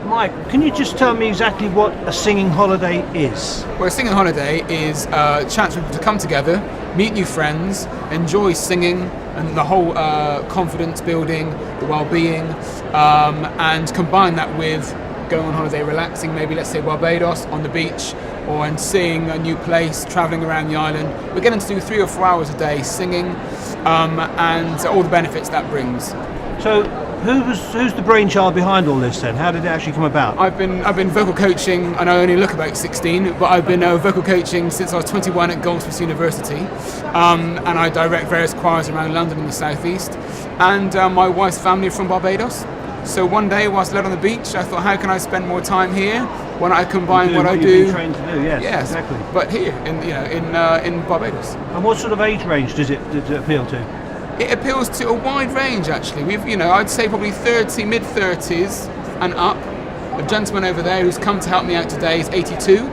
Mike, can you just tell me exactly what a singing holiday is? Well, a singing holiday is a chance for people to come together, meet new friends, enjoy singing and the whole confidence building, the well-being, and combine that with going on holiday, relaxing, maybe let's say Barbados on the beach, or and seeing a new place, travelling around the island. We're getting to do 3 or 4 hours a day singing, and all the benefits that brings. So who's the brainchild behind all this then? How did it actually come about? I've been vocal coaching, and I only look about 16, but I've been vocal coaching since I was 21 at Goldsmiths University, and I direct various choirs around London and the southeast, and my wife's family are from Barbados. So one day whilst I lay on the beach, I thought, how can I spend more time here when I combine what I do? You've been trained to do, yes, exactly. But here in Barbados. And what sort of age range does it appeal to? It appeals to a wide range, actually. I'd say probably mid-30s and up. A gentleman over there who's come to help me out today is 82.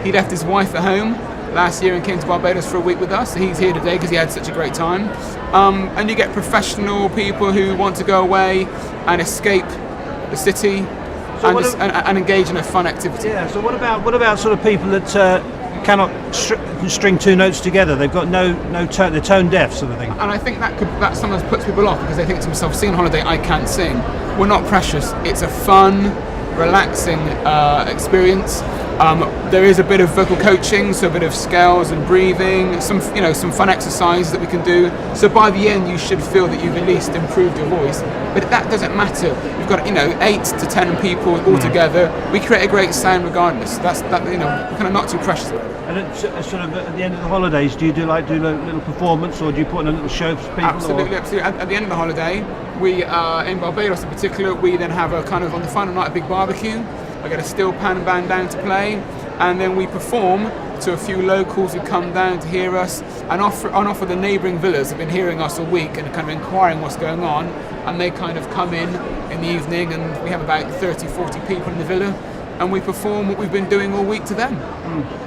He left his wife at home last year and came to Barbados for a week with us. So he's here today because he had such a great time. And you get professional people who want to go away and escape the city and engage in a fun activity. Yeah. So what about sort of people that cannot string two notes together? They've got they're tone deaf, sort of thing. And I think that sometimes puts people off because they think to themselves, singing holiday, I can't sing. We're not precious. It's a fun, relaxing experience. There is a bit of vocal coaching, so a bit of scales and breathing, some fun exercises that we can do. So by the end, you should feel that you've at least improved your voice. But that doesn't matter. You've got 8 to 10 people all together. We create a great sound regardless. We're kind of not too precious. And sort of at the end of the holidays, do you do a little performance, or do you put on a little show for people? Absolutely. At the end of the holiday, we in Barbados in particular, we then have a kind of on the final night a big barbecue. I get a steel pan band down to play, and then we perform to a few locals who come down to hear us, and offer the neighbouring villas have been hearing us all week and kind of inquiring what's going on, and they kind of come in the evening, and we have about 30-40 people in the villa, and we perform what we've been doing all week to them.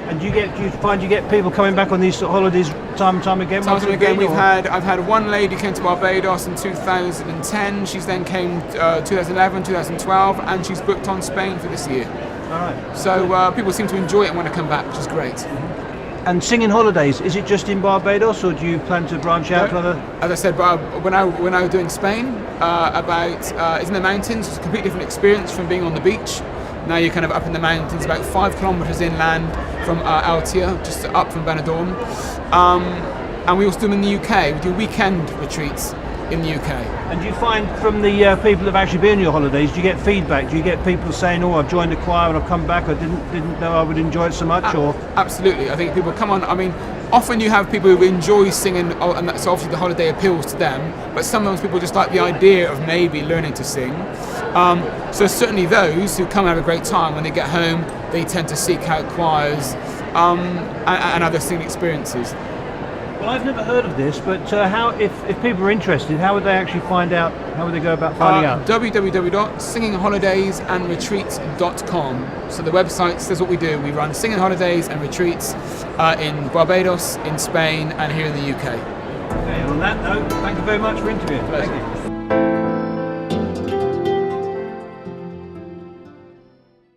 And do you find you get people coming back on these sort of holidays time and time again? Time and again, I've had one lady who came to Barbados in 2010. She's then came 2011, 2012, and she's booked on Spain for this year. All right. So people seem to enjoy it and want to come back, which is great. And singing holidays, is it just in Barbados, or do you plan to branch out to other? As I said, when I was doing Spain, it's in the mountains. It's a completely different experience from being on the beach. Now you're kind of up in the mountains, about 5 kilometres inland from Altia, just up from Benidorm. And we also do them in the UK. We do weekend retreats in the UK. And do you find from the people that have actually been on your holidays, do you get feedback? Do you get people saying, "Oh, I've joined the choir and I've come back. I didn't know I would enjoy it so much"? Or absolutely, I think people come on. I mean, often you have people who enjoy singing, and that's obviously the holiday appeals to them. But sometimes people just like the idea of maybe learning to sing. So certainly those who come and have a great time, when they get home, they tend to seek out choirs and other singing experiences. Well, I've never heard of this, but how, if people are interested, how would they actually find out? How would they go about finding out? www.singingHolidaysandretreats.com. So the website says what we do. We run singing holidays and retreats in Barbados, in Spain, and here in the UK. Okay, on that note, thank you very much for interviewing. Pleasure. Thank you.